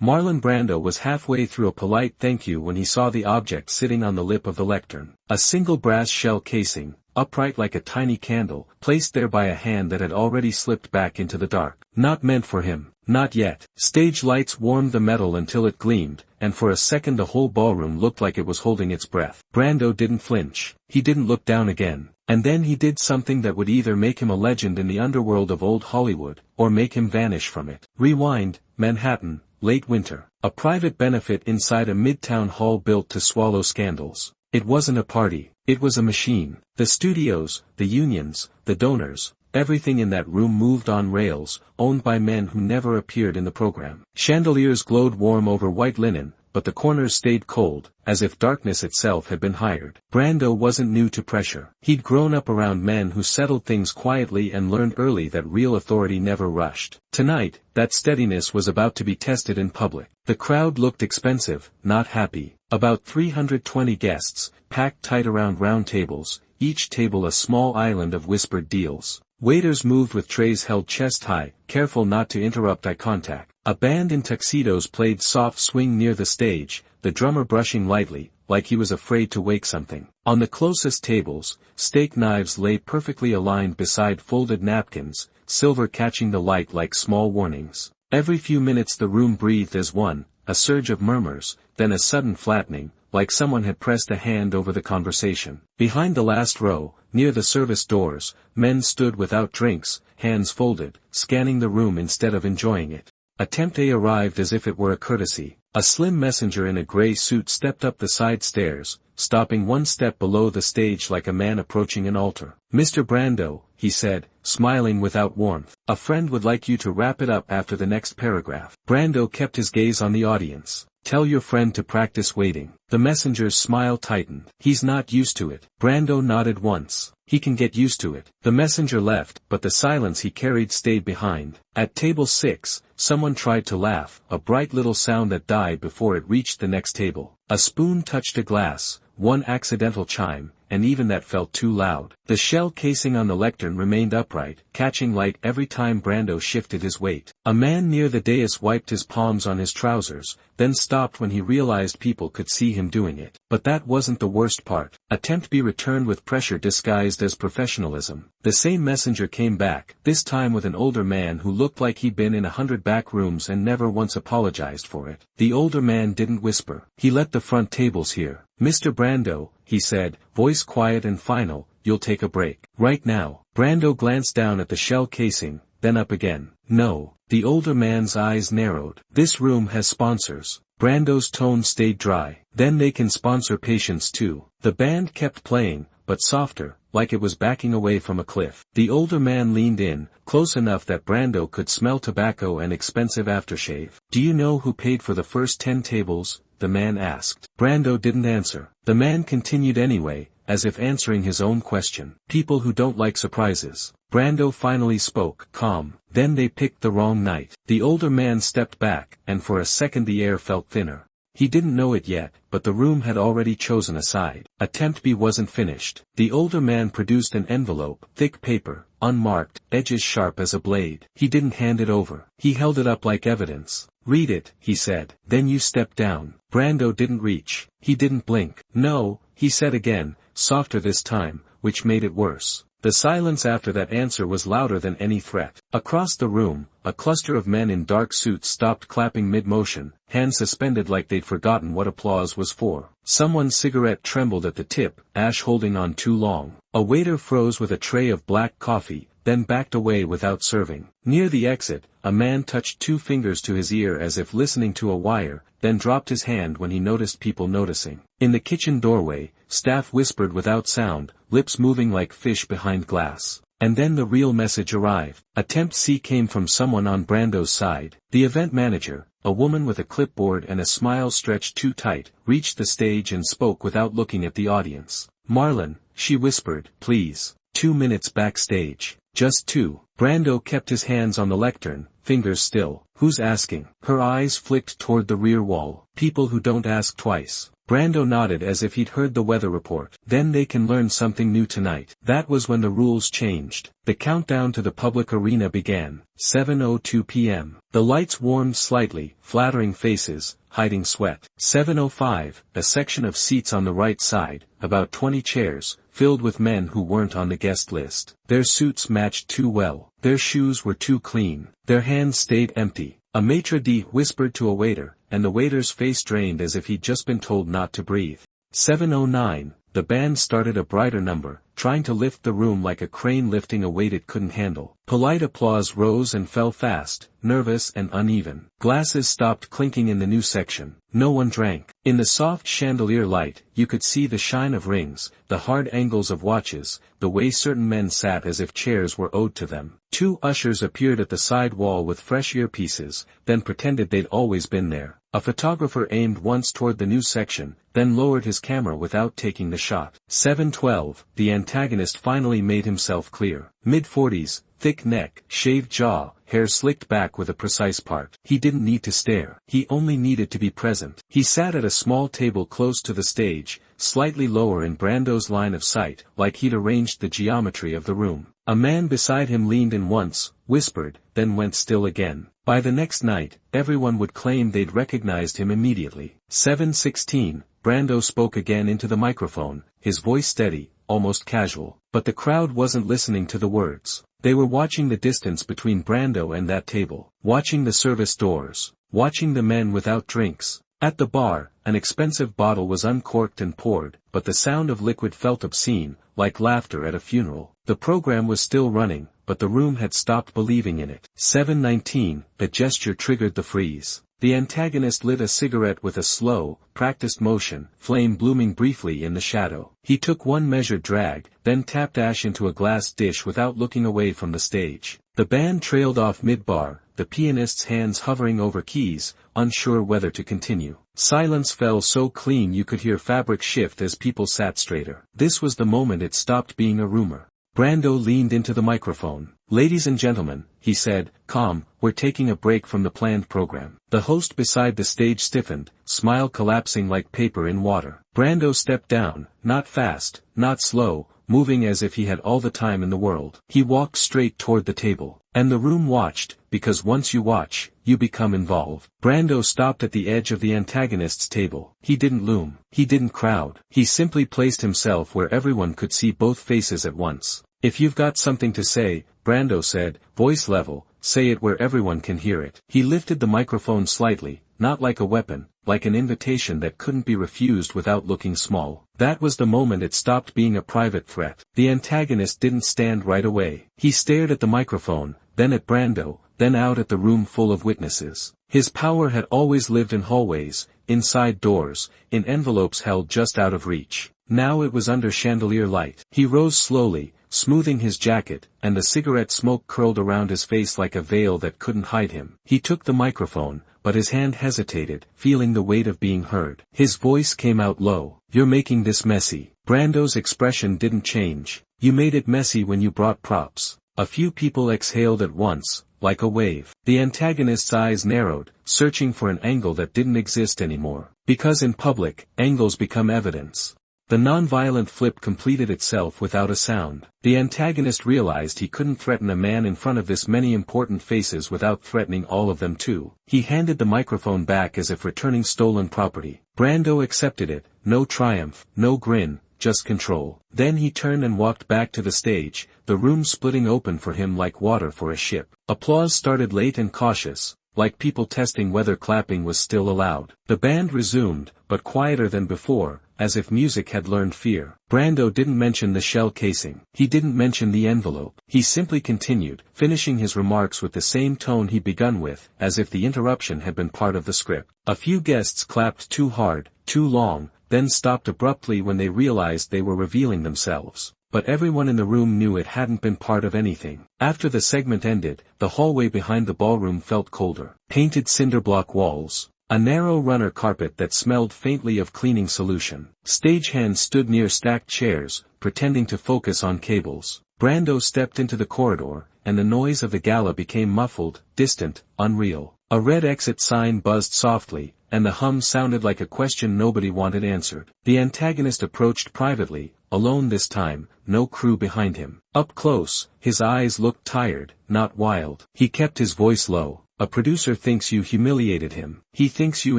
Marlon Brando was halfway through a polite thank you when he saw the object sitting on the lip of the lectern. A single brass shell casing, upright like a tiny candle, placed there by a hand that had already slipped back into the dark. Not meant for him, not yet. Stage lights warmed the metal until it gleamed, and for a second the whole ballroom looked like it was holding its breath. Brando didn't flinch. He didn't look down again. And then he did something that would either make him a legend in the underworld of old Hollywood, or make him vanish from it. Rewind, Manhattan, late winter. A private benefit inside a Midtown hall built to swallow scandals. It wasn't a party, it was a machine. The studios, the unions, the donors, everything in that room moved on rails, owned by men who never appeared in the program. Chandeliers glowed warm over white linen, but the corners stayed cold, as if darkness itself had been hired. Brando wasn't new to pressure. He'd grown up around men who settled things quietly and learned early that real authority never rushed. Tonight, that steadiness was about to be tested in public. The crowd looked expensive, not happy. About 320 guests, packed tight around round tables, each table a small island of whispered deals. Waiters moved with trays held chest high, careful not to interrupt eye contact. A band in tuxedos played soft swing near the stage, the drummer brushing lightly, like he was afraid to wake something. On the closest tables, steak knives lay perfectly aligned beside folded napkins, silver catching the light like small warnings. Every few minutes the room breathed as one, a surge of murmurs, then a sudden flattening, like someone had pressed a hand over the conversation. Behind the last row, near the service doors, men stood without drinks, hands folded, scanning the room instead of enjoying it. Attempt A arrived as if it were a courtesy. A slim messenger in a gray suit stepped up the side stairs, stopping one step below the stage like a man approaching an altar. "Mr. Brando," he said, smiling without warmth, "a friend would like you to wrap it up after the next paragraph." Brando kept his gaze on the audience. "Tell your friend to practice waiting." The messenger's smile tightened. "He's not used to it." Brando nodded once. "He can get used to it." The messenger left, but the silence he carried stayed behind. At table 6, someone tried to laugh, a bright little sound that died before it reached the next table. A spoon touched a glass, one accidental chime, and even that felt too loud. The shell casing on the lectern remained upright, catching light every time Brando shifted his weight. A man near the dais wiped his palms on his trousers, then stopped when he realized people could see him doing it. But that wasn't the worst part. Attempt B returned with pressure disguised as professionalism. The same messenger came back, this time with an older man who looked like he'd been in 100 back rooms and never once apologized for it. The older man didn't whisper. He let the front tables hear. "Mr. Brando," he said, voice quiet and final, "you'll take a break. Right now." Brando glanced down at the shell casing, then up again. "No." The older man's eyes narrowed. "This room has sponsors." Brando's tone stayed dry. "Then they can sponsor patients too." The band kept playing, but softer, like it was backing away from a cliff. The older man leaned in, close enough that Brando could smell tobacco and expensive aftershave. "Do you know who paid for the first 10 tables? The man asked. Brando didn't answer. The man continued anyway, as if answering his own question. "People who don't like surprises." Brando finally spoke, calm. "Then they picked the wrong night." The older man stepped back, and for a second the air felt thinner. He didn't know it yet, but the room had already chosen a side. Attempt B wasn't finished. The older man produced an envelope, thick paper, unmarked, edges sharp as a blade. He didn't hand it over. He held it up like evidence. "Read it," he said. "Then you step down." Brando didn't reach. He didn't blink. "No," he said again, softer this time, which made it worse. The silence after that answer was louder than any threat. Across the room, a cluster of men in dark suits stopped clapping mid-motion, hands suspended like they'd forgotten what applause was for. Someone's cigarette trembled at the tip, ash holding on too long. A waiter froze with a tray of black coffee, then backed away without serving. Near the exit, a man touched 2 fingers to his ear as if listening to a wire, then dropped his hand when he noticed people noticing. In the kitchen doorway, staff whispered without sound, lips moving like fish behind glass. And then the real message arrived. Attempt C came from someone on Brando's side. The event manager, a woman with a clipboard and a smile stretched too tight, reached the stage and spoke without looking at the audience. "Marlon," she whispered, "please. 2 minutes backstage. Just 2. Brando kept his hands on the lectern, fingers still. Who's asking? Her eyes flicked toward the rear wall. People who don't ask twice. Brando nodded as if he'd heard the weather report. Then they can learn something new tonight. That was when the rules changed. The countdown to the public arena began. 7:02 p.m. The lights warmed slightly, flattering faces, hiding sweat. 7:05, a section of seats on the right side, about 20 chairs, filled with men who weren't on the guest list. Their suits matched too well. Their shoes were too clean. Their hands stayed empty. A maitre d' whispered to a waiter, and the waiter's face drained as if he'd just been told not to breathe. 7:09, the band started a brighter number, trying to lift the room like a crane lifting a weight it couldn't handle. Polite applause rose and fell fast, nervous and uneven. Glasses stopped clinking in the new section. No one drank. In the soft chandelier light, you could see the shine of rings, the hard angles of watches, the way certain men sat as if chairs were owed to them. Two ushers appeared at the side wall with fresh earpieces, then pretended they'd always been there. A photographer aimed once toward the new section, then lowered his camera without taking the shot. 7:12, the antagonist finally made himself clear. Mid-40s, thick neck, shaved jaw, hair slicked back with a precise part. He didn't need to stare. He only needed to be present. He sat at a small table close to the stage, slightly lower in Brando's line of sight, like he'd arranged the geometry of the room. A man beside him leaned in once, whispered, then went still again. By the next night, everyone would claim they'd recognized him immediately. 7:16, Brando spoke again into the microphone, his voice steady, almost casual. But the crowd wasn't listening to the words. They were watching the distance between Brando and that table, watching the service doors, watching the men without drinks. At the bar, an expensive bottle was uncorked and poured, but the sound of liquid felt obscene, like laughter at a funeral. The program was still running, but the room had stopped believing in it. 7:19, the gesture triggered the freeze. The antagonist lit a cigarette with a slow, practiced motion, flame blooming briefly in the shadow. He took one measured drag, then tapped ash into a glass dish without looking away from the stage. The band trailed off mid-bar, the pianist's hands hovering over keys, unsure whether to continue. Silence fell so clean you could hear fabric shift as people sat straighter. This was the moment it stopped being a rumor. Brando leaned into the microphone. "Ladies and gentlemen," he said, calm, "we're taking a break from the planned program." The host beside the stage stiffened, smile collapsing like paper in water. Brando stepped down, not fast, not slow, moving as if he had all the time in the world. He walked straight toward the table. And the room watched, because once you watch, you become involved. Brando stopped at the edge of the antagonist's table. He didn't loom. He didn't crowd. He simply placed himself where everyone could see both faces at once. "If you've got something to say," Brando said, voice level, "say it where everyone can hear it." He lifted the microphone slightly, not like a weapon, like an invitation that couldn't be refused without looking small. That was the moment it stopped being a private threat. The antagonist didn't stand right away. He stared at the microphone, then at Brando, then out at the room full of witnesses. His power had always lived in hallways, inside doors, in envelopes held just out of reach. Now it was under chandelier light. He rose slowly, smoothing his jacket, and the cigarette smoke curled around his face like a veil that couldn't hide him. He took the microphone, but his hand hesitated, feeling the weight of being heard. His voice came out low. "You're making this messy." Brando's expression didn't change. "You made it messy when you brought props." A few people exhaled at once, like a wave. The antagonist's eyes narrowed, searching for an angle that didn't exist anymore. Because in public, angles become evidence. The non-violent flip completed itself without a sound. The antagonist realized he couldn't threaten a man in front of this many important faces without threatening all of them too. He handed the microphone back as if returning stolen property. Brando accepted it, no triumph, no grin, just control. Then he turned and walked back to the stage, the room splitting open for him like water for a ship. Applause started late and cautious, like people testing whether clapping was still allowed. The band resumed, but quieter than before, as if music had learned fear. Brando didn't mention the shell casing. He didn't mention the envelope. He simply continued, finishing his remarks with the same tone he'd begun with, as if the interruption had been part of the script. A few guests clapped too hard, too long, then stopped abruptly when they realized they were revealing themselves. But everyone in the room knew it hadn't been part of anything. After the segment ended, the hallway behind the ballroom felt colder. Painted cinderblock walls. A narrow runner carpet that smelled faintly of cleaning solution. Stagehands stood near stacked chairs, pretending to focus on cables. Brando stepped into the corridor, and the noise of the gala became muffled, distant, unreal. A red exit sign buzzed softly, and the hum sounded like a question nobody wanted answered. The antagonist approached privately, alone this time, no crew behind him. Up close, his eyes looked tired, not wild. He kept his voice low. A producer thinks you humiliated him. He thinks you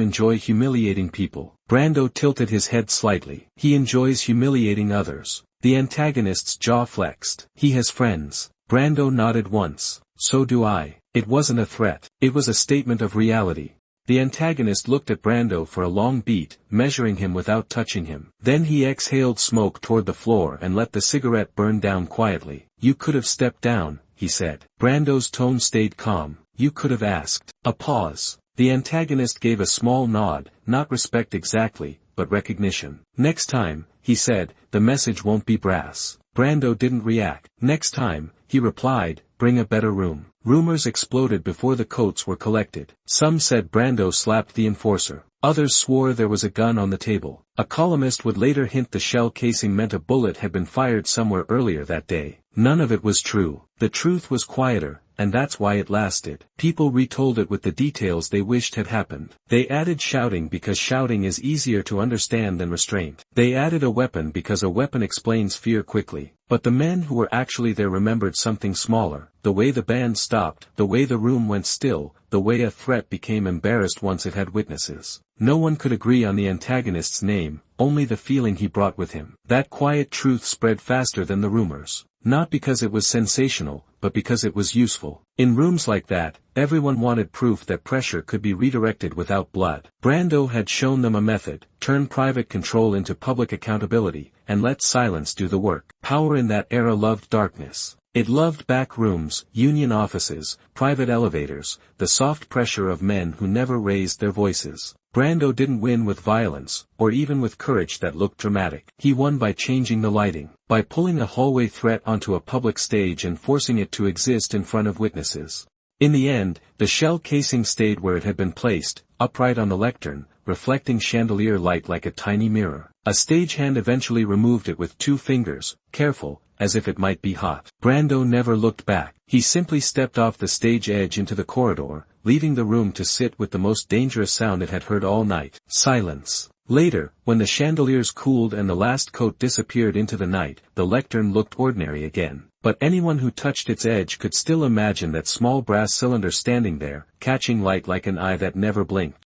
enjoy humiliating people. Brando tilted his head slightly. He enjoys humiliating others. The antagonist's jaw flexed. He has friends. Brando nodded once. So do I. It wasn't a threat. It was a statement of reality. The antagonist looked at Brando for a long beat, measuring him without touching him. Then he exhaled smoke toward the floor and let the cigarette burn down quietly. You could have stepped down, he said. Brando's tone stayed calm. You could have asked. A pause. The antagonist gave a small nod, not respect exactly, but recognition. Next time, he said, the message won't be brass. Brando didn't react. Next time, he replied, bring a better room. Rumors exploded before the coats were collected. Some said Brando slapped the enforcer. Others swore there was a gun on the table. A columnist would later hint the shell casing meant a bullet had been fired somewhere earlier that day. None of it was true. The truth was quieter, and that's why it lasted. People retold it with the details they wished had happened. They added shouting because shouting is easier to understand than restraint. They added a weapon because a weapon explains fear quickly. But the men who were actually there remembered something smaller, the way the band stopped, the way the room went still, the way a threat became embarrassed once it had witnesses. No one could agree on the antagonist's name, only the feeling he brought with him. That quiet truth spread faster than the rumors. Not because it was sensational, but because it was useful. In rooms like that, everyone wanted proof that pressure could be redirected without blood. Brando had shown them a method: turn private control into public accountability, and let silence do the work. Power in that era loved darkness. It loved back rooms, union offices, private elevators, the soft pressure of men who never raised their voices. Brando didn't win with violence, or even with courage that looked dramatic. He won by changing the lighting, by pulling a hallway threat onto a public stage and forcing it to exist in front of witnesses. In the end, the shell casing stayed where it had been placed, upright on the lectern, reflecting chandelier light like a tiny mirror. A stagehand eventually removed it with 2 fingers, careful, as if it might be hot. Brando never looked back. He simply stepped off the stage edge into the corridor, leaving the room to sit with the most dangerous sound it had heard all night: silence. Later, when the chandeliers cooled and the last coat disappeared into the night, the lectern looked ordinary again. But anyone who touched its edge could still imagine that small brass cylinder standing there, catching light like an eye that never blinked.